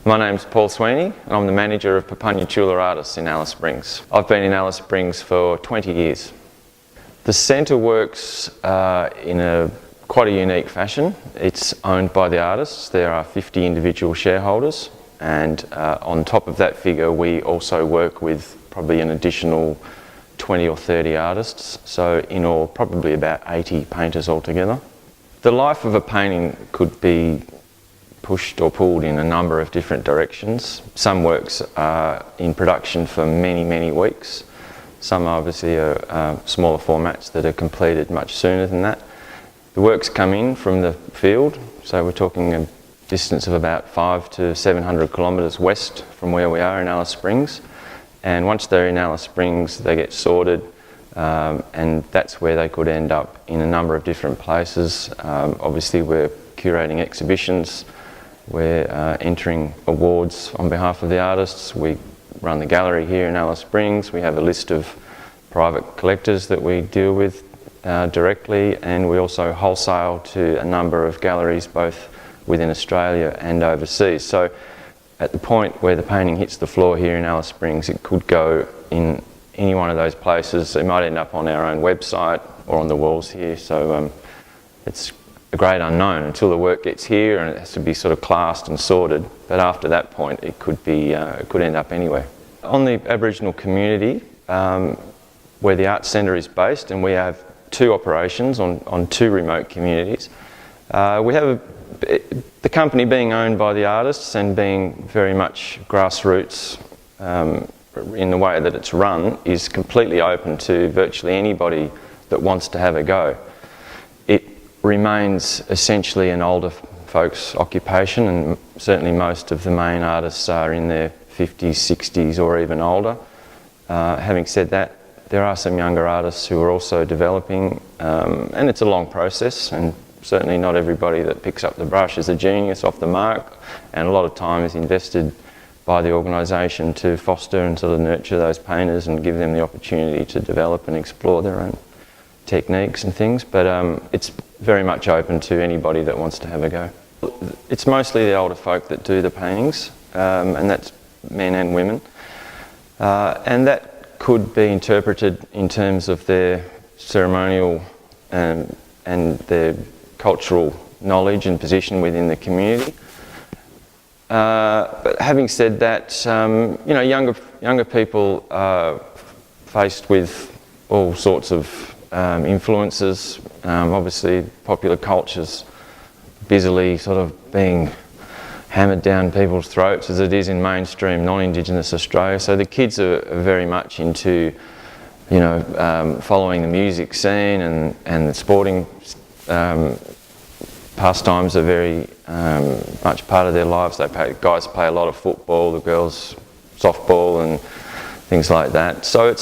My name's Paul Sweeney and I'm the manager of Papunya Chula Artists in Alice Springs. I've been in Alice Springs for 20 years. The centre works in quite a unique fashion. It's owned by the artists. There are 50 individual shareholders, and on top of that figure we also work with probably an additional 20 or 30 artists, so in all probably about 80 painters altogether. The life of a painting could be pushed or pulled in a number of different directions. Some works are in production for many weeks. Some obviously are smaller formats that are completed much sooner than that. The works come in from the field, so we're talking a distance of about 500 to 700 kilometres west from where we are in Alice Springs. And once they're in Alice Springs, they get sorted, and that's where they could end up in a number of different places. Obviously we're curating exhibitions, we're entering awards on behalf of the artists. We run the gallery here in Alice Springs. We have a list of private collectors that we deal with directly, and we also wholesale to a number of galleries both within Australia and overseas. So at the point where the painting hits the floor here in Alice Springs, it could go in any one of those places. It might end up on our own website or on the walls here, so it's a great unknown until the work gets here, and it has to be sort of classed and sorted. But after that point, it could end up anywhere. On the Aboriginal community, where the Arts Centre is based, and we have two operations on two remote communities. We have the company being owned by the artists and being very much grassroots in the way that it's run, is completely open to virtually anybody that wants to have a go. It remains essentially an older folks' occupation, and certainly most of the main artists are in their 50s, 60s or even older. Having said that, there are some younger artists who are also developing, and it's a long process, and certainly not everybody that picks up the brush is a genius off the mark, and a lot of time is invested by the organisation to foster and sort of nurture those painters and give them the opportunity to develop and explore their own techniques and things, but it's very much open to anybody that wants to have a go. It's mostly the older folk that do the paintings, and that's men and women, and that could be interpreted in terms of their ceremonial and their cultural knowledge and position within the community. But having said that, you know, younger people are faced with all sorts of influences. Obviously popular culture's busily sort of being hammered down people's throats as it is in mainstream non-Indigenous Australia. So the kids are very much into, you know, following the music scene, and the sporting pastimes are very much part of their lives. Guys play a lot of football, the girls softball and things like that. So it's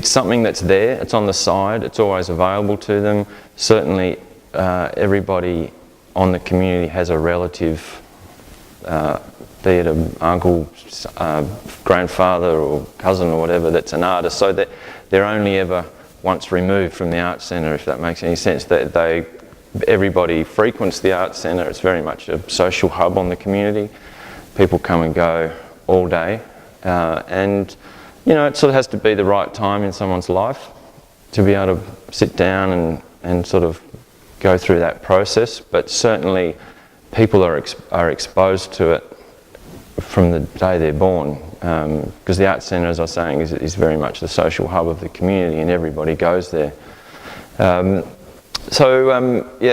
something that's there, it's on the side, it's always available to them. Certainly everybody on the community has a relative, be it an uncle, grandfather or cousin or whatever, that's an artist, so that they're only ever once removed from the Arts Centre, if that makes any sense. That everybody frequents the Arts Centre. It's very much a social hub on the community. People come and go all day, and you know, it sort of has to be the right time in someone's life to be able to sit down and sort of go through that process. But certainly people are exposed to it from the day they're born, because the Arts Centre, as I was saying, is very much the social hub of the community, and everybody goes there. Yeah,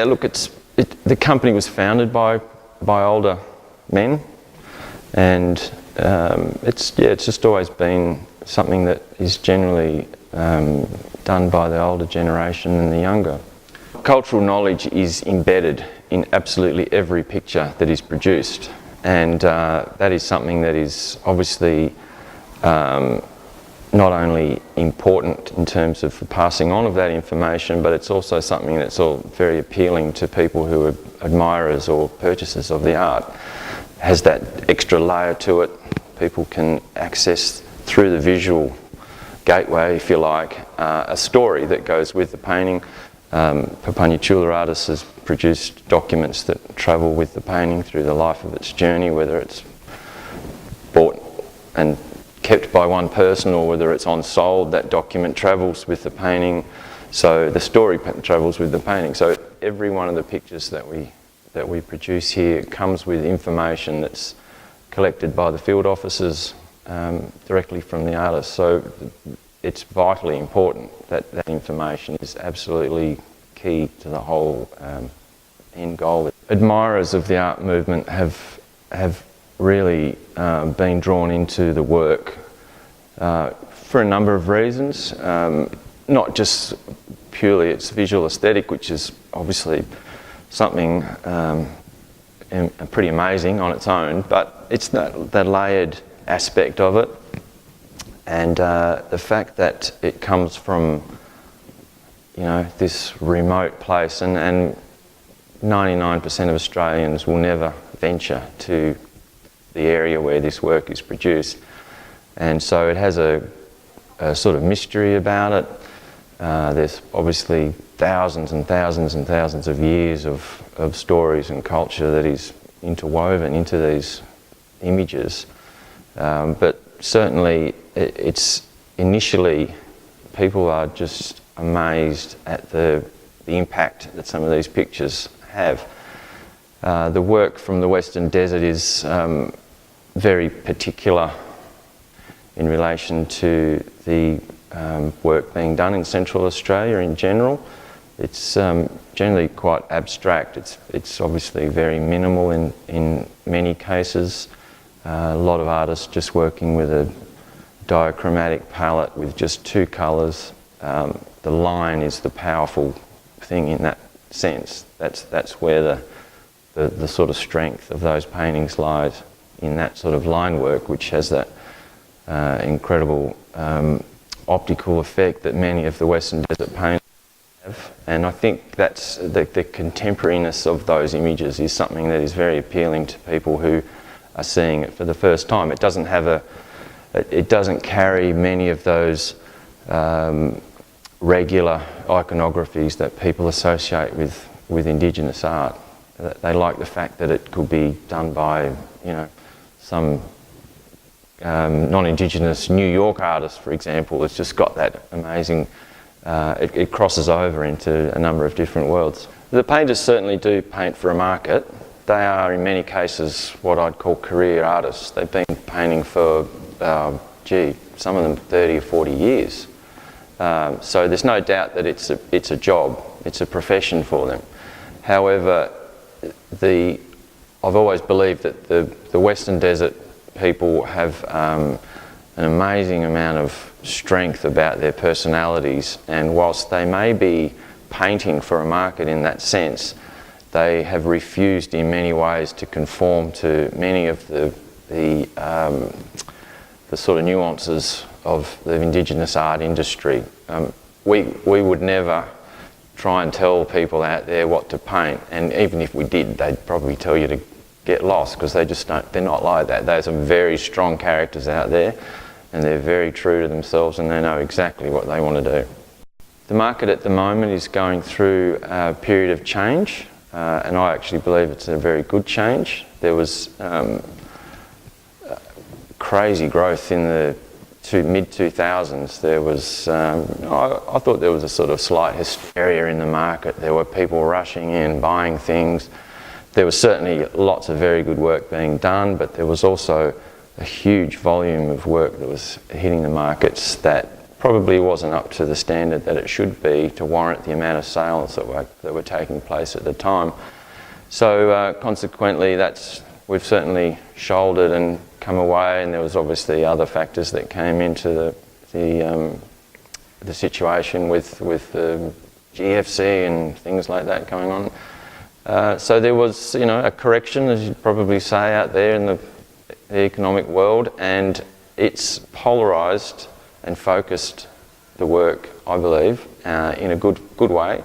look, the company was founded by older men, and it's just always been something that is generally done by the older generation than the younger. Cultural knowledge is embedded in absolutely every picture that is produced, and that is something that is obviously not only important in terms of the passing on of that information, but it's also something that's all very appealing to people who are admirers or purchasers of the art. It has that extra layer to it. People can access through the visual gateway, if you like, a story that goes with the painting. Papunya Chula Artists has produced documents that travel with the painting through the life of its journey, whether it's bought and kept by one person or whether it's on sold. That document travels with the painting, so the story travels with the painting. So every one of the pictures that we produce here comes with information that's collected by the field officers directly from the artist. So it's vitally important that that information is absolutely key to the whole end goal. Admirers of the art movement have really been drawn into the work for a number of reasons, not just purely its visual aesthetic, which is obviously something pretty amazing on its own, but it's that layered aspect of it, and the fact that it comes from, you know, this remote place, and 99% of Australians will never venture to the area where this work is produced, and so it has a sort of mystery about it. There's obviously thousands and thousands and thousands of years of stories and culture that is interwoven into these images, but certainly it's initially people are just amazed at the impact that some of these pictures have. The work from the Western Desert is very particular in relation to the work being done in Central Australia in general. It's generally quite abstract. It's obviously very minimal in many cases. A lot of artists just working with a diachromatic palette with just two colours. The line is the powerful thing in that sense. That's where the sort of strength of those paintings lies, in that sort of line work, which has that incredible optical effect that many of the Western Desert paintings have. And I think that's the contemporariness of those images is something that is very appealing to people who are seeing it for the first time. It doesn't carry many of those regular iconographies that people associate with Indigenous art. They like the fact that it could be done by, you know, some non-Indigenous New York artist, for example. It's just got that amazing, it crosses over into a number of different worlds. The painters certainly do paint for a market. They are in many cases what I'd call career artists. They've been painting for, some of them 30 or 40 years. So there's no doubt that it's a job, it's a profession for them. However, I've always believed that the Western Desert people have an amazing amount of strength about their personalities, and whilst they may be painting for a market in that sense, they have refused in many ways to conform to many of the sort of nuances of the Indigenous art industry. We would never try and tell people out there what to paint, and even if we did, they'd probably tell you to get lost, because they're not like that. There's some very strong characters out there, and they're very true to themselves, and they know exactly what they want to do. The market at the moment is going through a period of change, and I actually believe it's a very good change. There was crazy growth in the mid-2000s. There was, I thought there was a sort of slight hysteria in the market. There were people rushing in, buying things. There was certainly lots of very good work being done, but there was also a huge volume of work that was hitting the markets that probably wasn't up to the standard that it should be to warrant the amount of sales that were taking place at the time. So consequently, we've certainly shouldered and come away, and there was obviously other factors that came into the situation with the GFC and things like that going on. So there was, a correction, as you'd probably say, out there in the economic world, and it's polarised and focused the work, I believe, in a good way.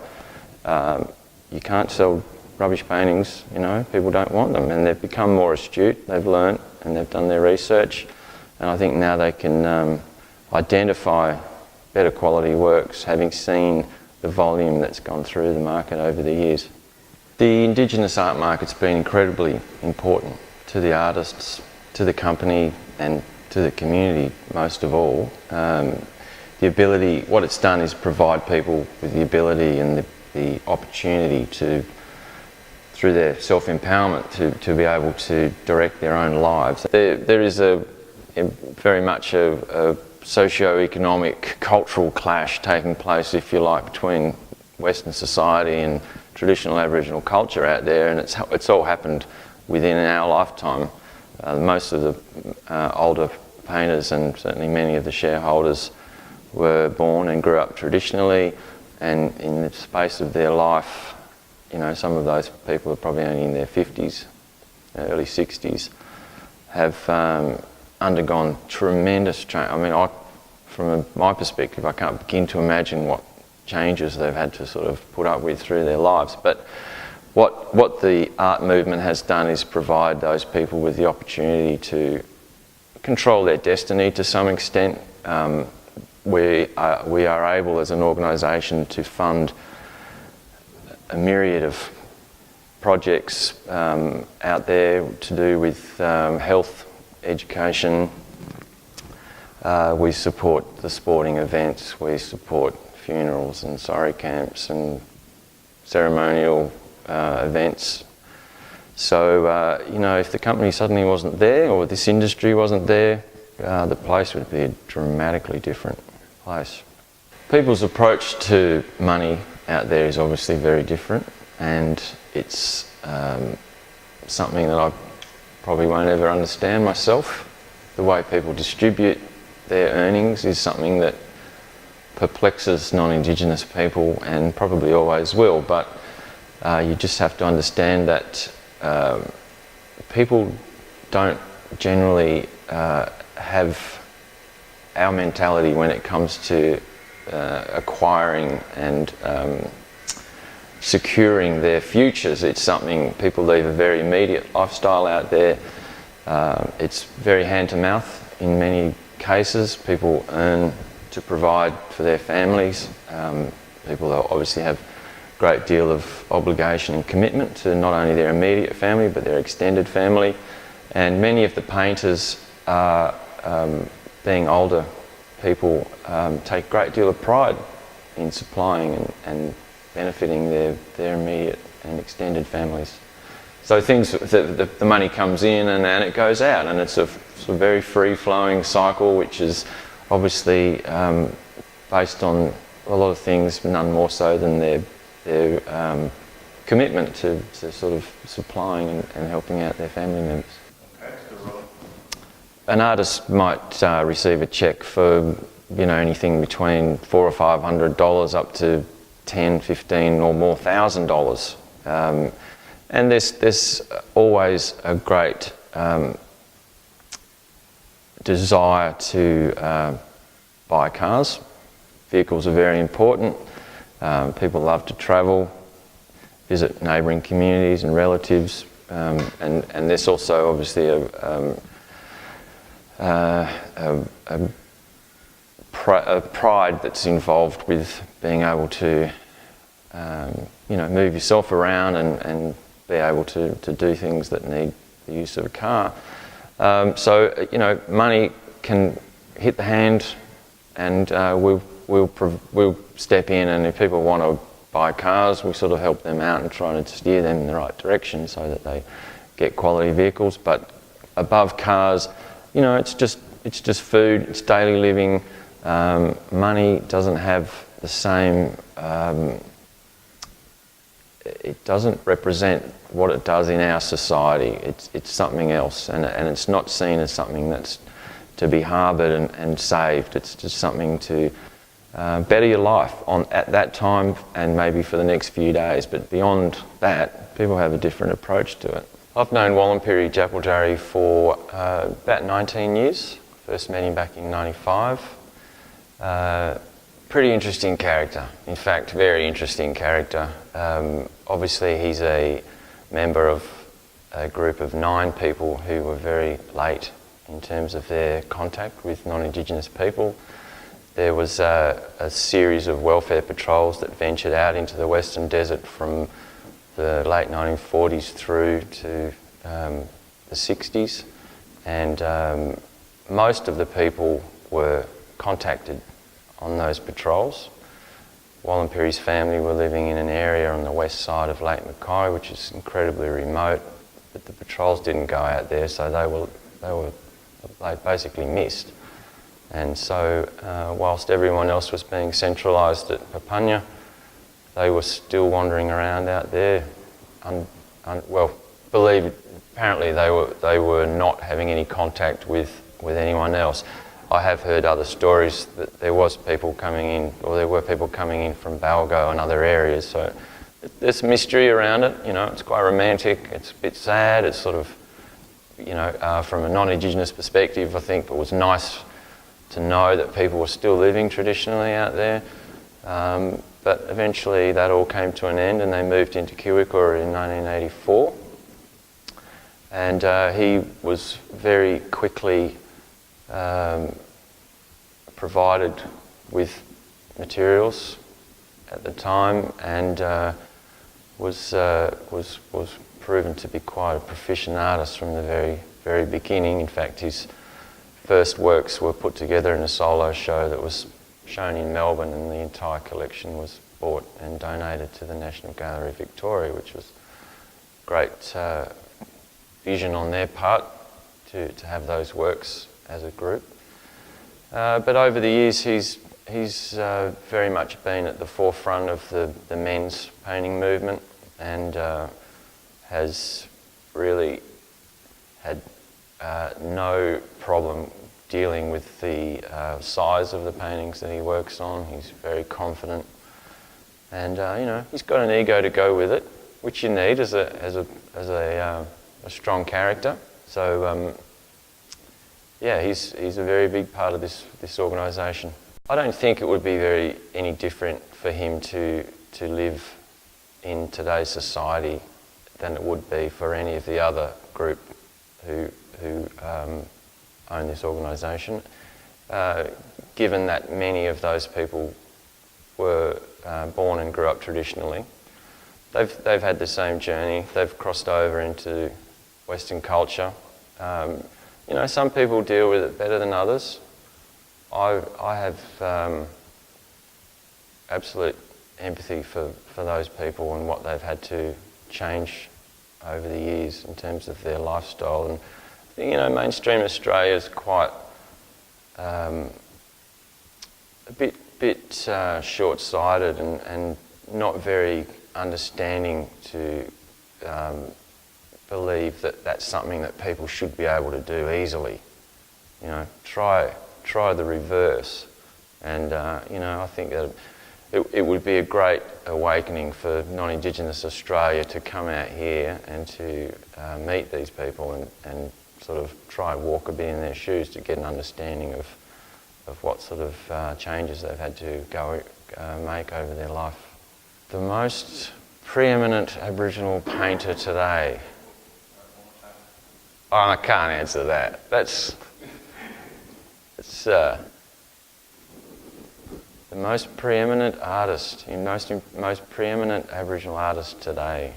You can't sell rubbish paintings, people don't want them, and they've become more astute, they've learnt, and they've done their research, and I think now they can identify better quality works, having seen the volume that's gone through the market over the years. The Indigenous art market's been incredibly important to the artists, to the company and to the community most of all. The ability, what it's done is provide people with the ability and the opportunity to, through their self-empowerment, to be able to direct their own lives. There is very much a socio-economic, cultural clash taking place, if you like, between Western society and traditional Aboriginal culture out there, and it's all happened within our lifetime. Most of the older painters and certainly many of the shareholders were born and grew up traditionally, and in the space of their life, you know, some of those people are probably only in their 50s, early 60s, have undergone tremendous change. I mean, from my perspective, I can't begin to imagine what changes they've had to sort of put up with through their lives. But what the art movement has done is provide those people with the opportunity to control their destiny to some extent. We are able as an organisation to fund a myriad of projects out there to do with health, education. We support the sporting events, we support funerals and sorry camps and ceremonial events. So, you know, if the company suddenly wasn't there or this industry wasn't there, the place would be a dramatically different place. People's approach to money out there is obviously very different, and it's something that I probably won't ever understand myself. The way people distribute their earnings is something that perplexes non-Indigenous people and probably always will, but you just have to understand that people don't generally have our mentality when it comes to acquiring and securing their futures. It's something people lead a very immediate lifestyle out there. It's very hand-to-mouth in many cases. People earn to provide for their families. People obviously have a great deal of obligation and commitment to not only their immediate family but their extended family. And many of the painters are, being older people, take a great deal of pride in supplying and benefiting their immediate and extended families. So things, the money comes in and it goes out, and it's a sort of very free-flowing cycle, which is obviously based on a lot of things, none more so than their commitment to sort of supplying and helping out their family members. An artist might receive a cheque for, you know, anything between $400 or $500 up to $10, $15 or more $1,000. And there's always a great desire to buy cars. Vehicles are very important. People love to travel, visit neighbouring communities and relatives, and there's also obviously a pride that's involved with being able to you know, move yourself around and be able to do things that need the use of a car. So, you know, money can hit the hand, and we'll step in, and if people want to buy cars, we sort of help them out and try to steer them in the right direction so that they get quality vehicles. But above cars, you know, it's just food, it's daily living. Money doesn't have the same, it doesn't represent what it does in our society. It's something else, and it's not seen as something that's to be harboured and saved. It's just something to better your life at that time and maybe for the next few days. But beyond that, people have a different approach to it. I've known Wallumpiri Djapuljarri for about 19 years. First met him back in '95. Pretty interesting character. In fact, very interesting character. Obviously, he's a member of a group of 9 people who were very late in terms of their contact with non-Indigenous people. There was a series of welfare patrols that ventured out into the Western Desert from the late 1940s through to the 60s, and most of the people were contacted on those patrols. Wallumpiri's family were living in an area on the west side of Lake Mackay, which is incredibly remote, but the patrols didn't go out there, so they basically missed. And so whilst everyone else was being centralised at Papunya, they were still wandering around out there. Apparently they were not having any contact with anyone else. I have heard other stories that there were people coming in from Balgo and other areas. So there's mystery around it. You know, it's quite romantic. It's a bit sad. It's sort of, from a non-Indigenous perspective, I think it was nice to know that people were still living traditionally out there. But eventually that all came to an end, and they moved into Kiwikura in 1984. And he was very quickly provided with materials at the time, and was proven to be quite a proficient artist from the very beginning. In fact, his first works were put together in a solo show that was shown in Melbourne, and the entire collection was bought and donated to the National Gallery of Victoria, which was great vision on their part to have those works as a group. But over the years, he's very much been at the forefront of the men's painting movement, and has really had no problem dealing with the size of the paintings that he works on. He's very confident, and he's got an ego to go with it, which you need as a strong character. So he's a very big part of this organisation. I don't think it would be any different for him to live in today's society than it would be for any of the other group who own this organisation, given that many of those people were born and grew up traditionally. They've had the same journey. They've crossed over into Western culture. Some people deal with it better than others. I have absolute empathy for those people and what they've had to change over the years in terms of their lifestyle. And mainstream Australia is quite a bit short-sighted and not very understanding to believe that that's something that people should be able to do easily. Try the reverse, and I think that it would be a great awakening for non-Indigenous Australia to come out here and to meet these people and sort of try and walk a bit in their shoes to get an understanding of what sort of changes they've had to make over their life. The most preeminent Aboriginal painter today. Oh, I can't answer that. It's the most preeminent artist, most preeminent Aboriginal artist today.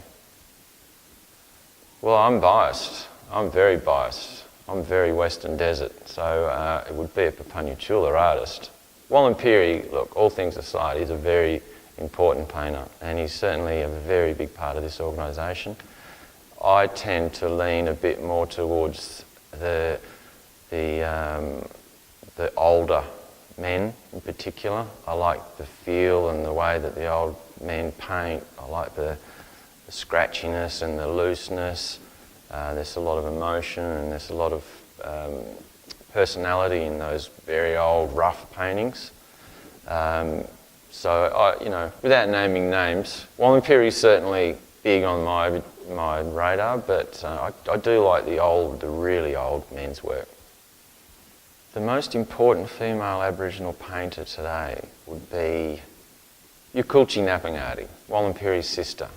Well, I'm biased. I'm very biased. I'm very Western Desert, so it would be a Papunya Chula artist. Wallumpiri, look, all things aside, he's a very important painter, and he's certainly a very big part of this organisation. I tend to lean a bit more towards the older men in particular. I like the feel and the way that the old men paint. I like the scratchiness and the looseness. There's a lot of emotion and there's a lot of personality in those very old, rough paintings. Without naming names, Wallumpiri is certainly big on my radar, but I do like the really old men's work. The most important female Aboriginal painter today would be Yukulchi Napangati, Wallumpiri's sister.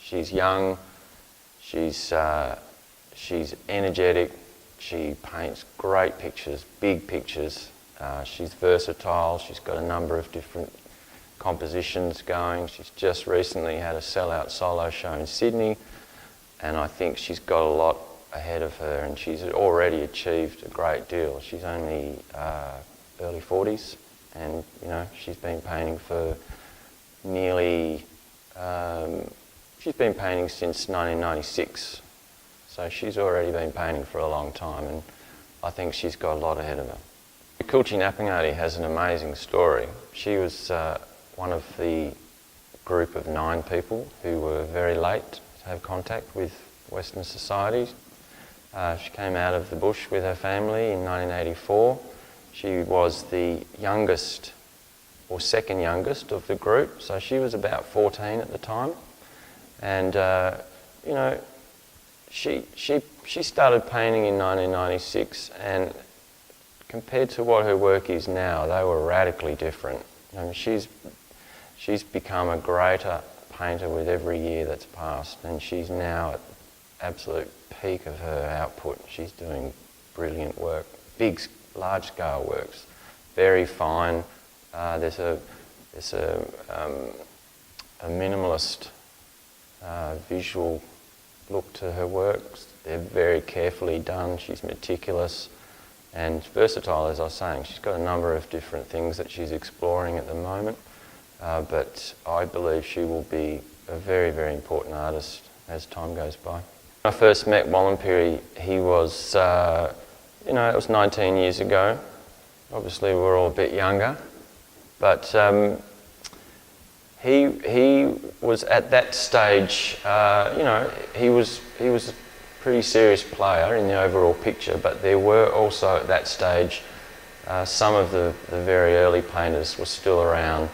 She's young, she's energetic, she paints great pictures, big pictures. She's versatile, she's got a number of different compositions going. She's just recently had a sellout solo show in Sydney, and I think she's got a lot ahead of her, and she's already achieved a great deal. She's only early 40s, and you know, she's been painting for nearly, she's been painting since 1996, so she's already been painting for a long time, and I think she's got a lot ahead of her. Kulchi Napangati has an amazing story. She was one of the group of 9 people who were very late to have contact with Western society. She came out of the bush with her family in 1984. She was the youngest, or second youngest of the group, so she was about 14 at the time. And you know, she started painting in 1996, and compared to what her work is now, they were radically different. I mean, she's become a greater painter with every year that's passed, and she's now at absolute peak of her output. She's doing brilliant work, big, large-scale works, very fine. There's a minimalist visual look to her works. They're very carefully done. She's meticulous and versatile, as I was saying. She's got a number of different things that she's exploring at the moment, but I believe she will be a very, very important artist as time goes by. When I first met Wallumpiri, he was, you know, it was 19 years ago. Obviously we're all a bit younger, but he was at that stage, you know, he was a pretty serious player in the overall picture, but there were also at that stage some of the very early painters were still around.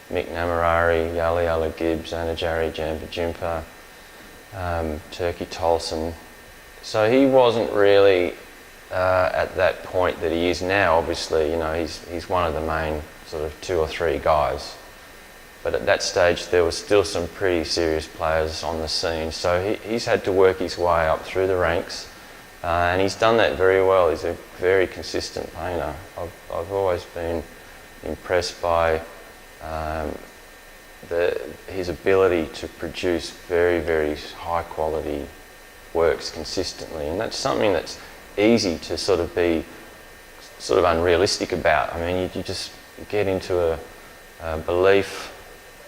Mick Namarari, Yala Yala Gibbs, Anajari Jamba Jimpa, Turkey Tolson. So he wasn't really at that point that he is now. Obviously, you know, he's one of the main sort of 2 or 3 guys. But at that stage, there was still some pretty serious players on the scene. So he's had to work his way up through the ranks, and he's done that very well. He's a very consistent painter. I've always been impressed by his ability to produce very, very high quality works consistently, and that's something that's easy to sort of be sort of unrealistic about. I mean, you just get into a belief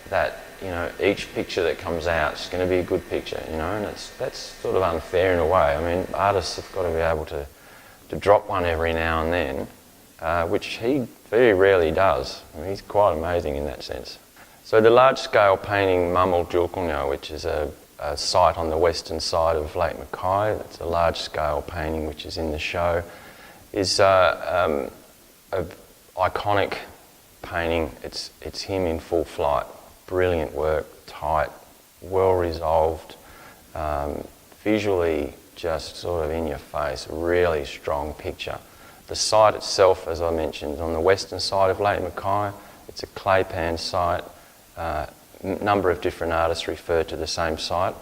that, you know, each picture that comes out is going to be a good picture, you know, and that's sort of unfair in a way. I mean, artists have got to be able to drop one every now and then, which he very rarely does. I mean, he's quite amazing in that sense. So the large-scale painting Mamal Julkulnyo, which is a site on the western side of Lake Mackay, it's a large-scale painting which is in the show, is a iconic painting. It's him in full flight. Brilliant work, tight, well resolved, visually just sort of in your face, really strong picture. The site itself, as I mentioned, is on the western side of Lake Mackay. It's a clay pan site. Number of different artists refer to the same site,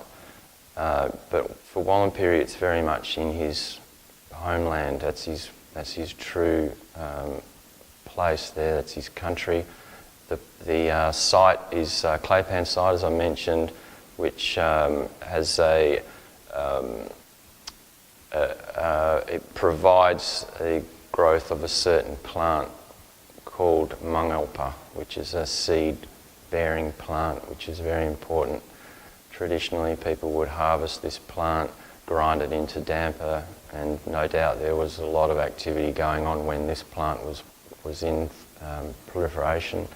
but for Wallumpiri it's very much in his homeland. That's his true place there, that's his country. The site is Claypan site, as I mentioned, which has it provides the growth of a certain plant called mangalpa, which is a seed-bearing plant, which is very important. Traditionally, people would harvest this plant, grind it into damper, and no doubt there was a lot of activity going on when this plant was in proliferation.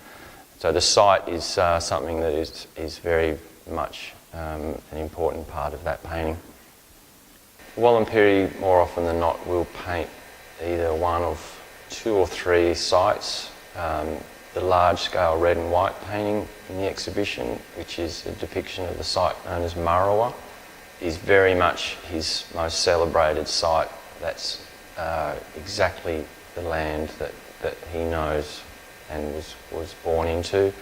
So the site is something that is very much an important part of that painting. Wallumpiri, more often than not, will paint either one of 2 or 3 sites. The large-scale red and white painting in the exhibition, which is a depiction of the site known as Marawa, is very much his most celebrated site. That's exactly the land that he knows and was born into.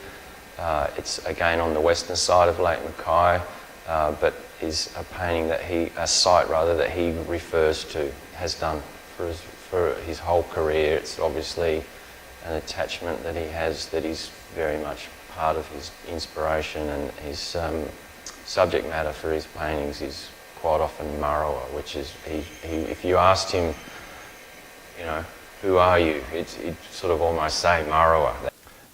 It's again on the western side of Lake Mackay, but is a painting a site rather that he refers to, has done for his whole career. It's obviously an attachment that he has that is very much part of his inspiration and his subject matter for his paintings is quite often Marrowa, which is, if you asked him, you know, who are you? He'd sort of almost say Marrowa.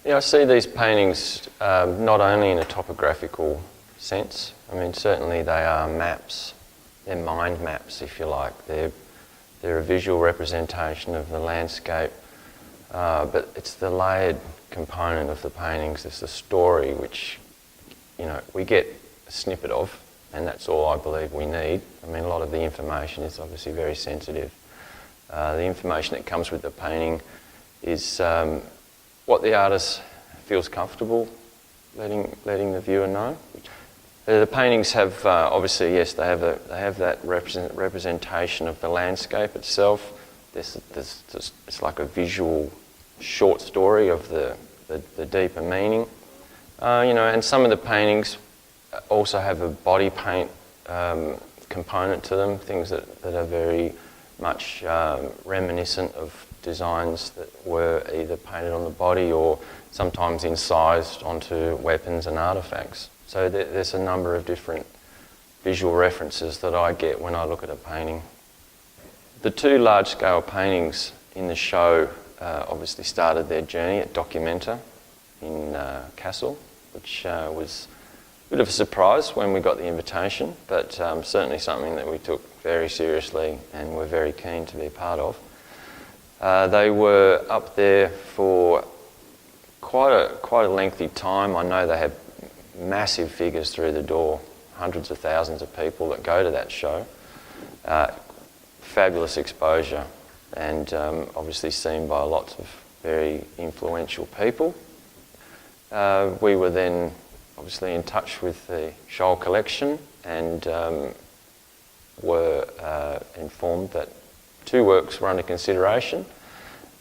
Yeah, I see these paintings not only in a topographical sense. I mean, certainly they are maps. They're mind maps, if you like. They're a visual representation of the landscape, but it's the layered component of the paintings. It's the story which, you know, we get a snippet of, and that's all I believe we need. I mean, a lot of the information is obviously very sensitive. The information that comes with the painting is what the artist feels comfortable letting the viewer know. The paintings have obviously, yes, they have that representation of the landscape itself. It's like a visual short story of the deeper meaning. You know, and some of the paintings also have a body paint component to them, things that are very much reminiscent of designs that were either painted on the body or sometimes incised onto weapons and artefacts. So there's a number of different visual references that I get when I look at a painting. The two large-scale paintings in the show obviously started their journey at Documenta in Kassel, which was a bit of a surprise when we got the invitation, but certainly something that we took very seriously and were very keen to be a part of. They were up there for quite a lengthy time. I know they had massive figures through the door, hundreds of thousands of people that go to that show. Fabulous exposure, and obviously seen by lots of very influential people. We were then obviously in touch with the Scholl collection and were informed that two works were under consideration,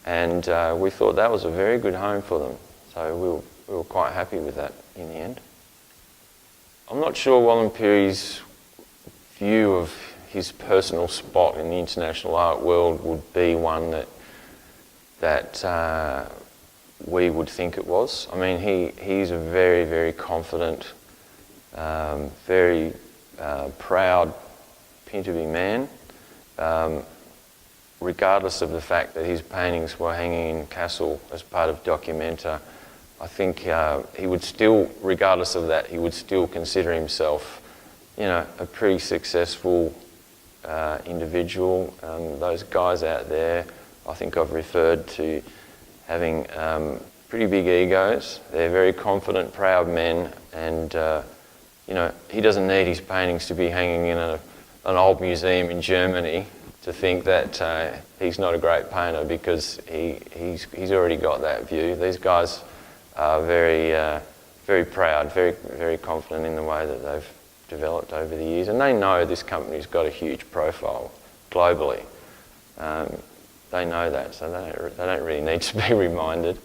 and we thought that was a very good home for them. So we were quite happy with that in the end. I'm not sure Wallenpyri's view of his personal spot in the international art world would be one that we would think it was. I mean, he's a very, very confident, very proud Pintupi man. Regardless of the fact that his paintings were hanging in Kassel as part of Documenta, I think he would still, regardless of that, he would still consider himself, you know, a pretty successful individual. Those guys out there, I think I've referred to having pretty big egos. They're very confident, proud men, and you know, he doesn't need his paintings to be hanging in an old museum in Germany to think that he's not a great painter, because he's already got that view. These guys are very proud, very confident in the way that they've developed over the years, and they know this company's got a huge profile globally. They know that, so they don't really need to be reminded.